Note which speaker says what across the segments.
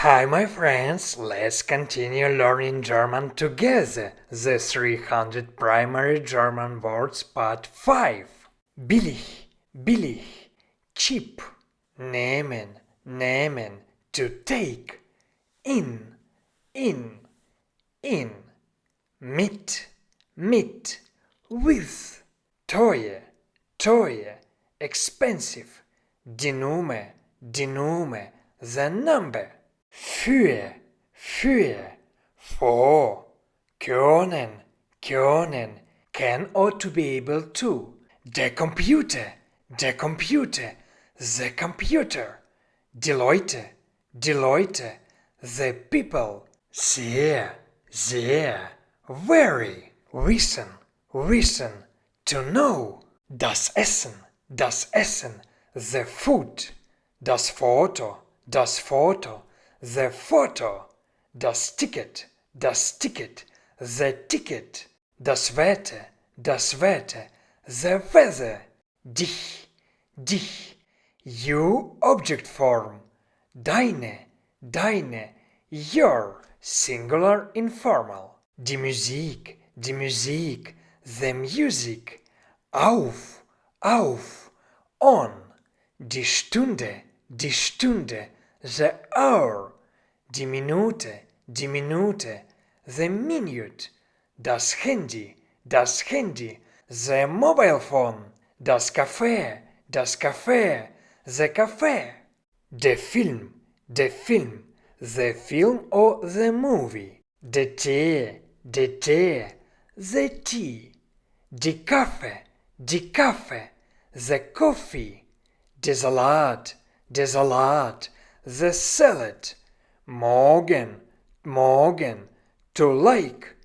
Speaker 1: Hi, my friends, let's continue learning German together. The 300 primary German words, part 5. Billig, billig, cheap. Nehmen, nehmen, to take. In, in. Mit, mit, with. Teuer, teuer, expensive. Die Nummer, the number. Für, for. Können, can or to be able to. Der Computer, the computer. Die Leute, the people. Sehr, very. Wissen, to know. Das Essen, the food. Das Foto, the photo. Das Ticket, the ticket. Das Wetter, the weather. Dich, you object form. Deine, your singular informal. Die Musik, the music. Auf, on. Die Stunde, the hour. Die Minute, the minute. Das Handy, the mobile phone. Das Café, the café. Der Film, the film or the movie. Der Tee, the tea. Die Kaffee, the coffee. Der Salat, the salad. Morgen, to like.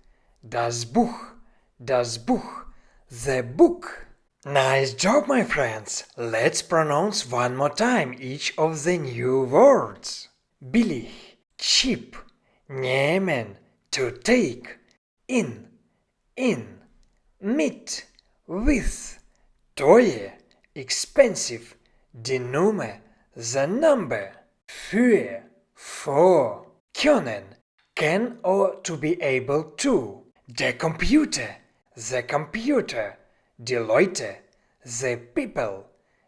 Speaker 1: Das Buch, the book. Nice job, my friends! Let's pronounce one more time each of the new words. Billig, cheap. Nehmen, to take. In, mit, with. Teuer, expensive. Die Nummer, the number. Für, for. Können, can or to be able to. Der Computer, the computer. Die Leute, the people.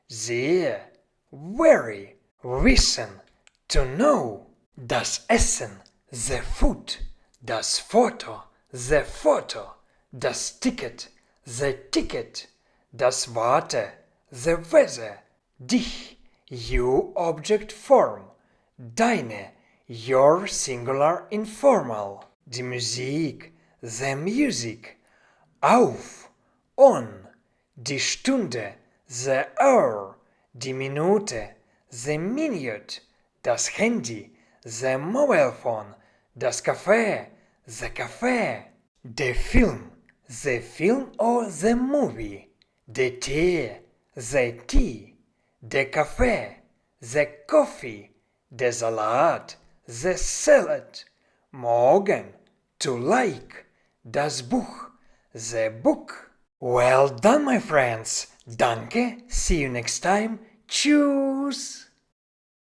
Speaker 1: Sehr, very. Wissen, to know. Das Essen, the food. Das Foto, the photo. Das Ticket, the ticket. Das Wetter, the weather. Dich, you object form. Deine, your singular informal. Die Musik, the music. Auf, on. Die Stunde, the hour. Die Minute, the minute. Das Handy, the mobile phone. Das Café, the café. Der Film, the film or the movie. Der Tee, the tea. Der Kaffee, the coffee. Der Salat, the salad. Morgen, to like. Das Buch, the book. Well done, my friends. Danke. See you next time. Tschüss.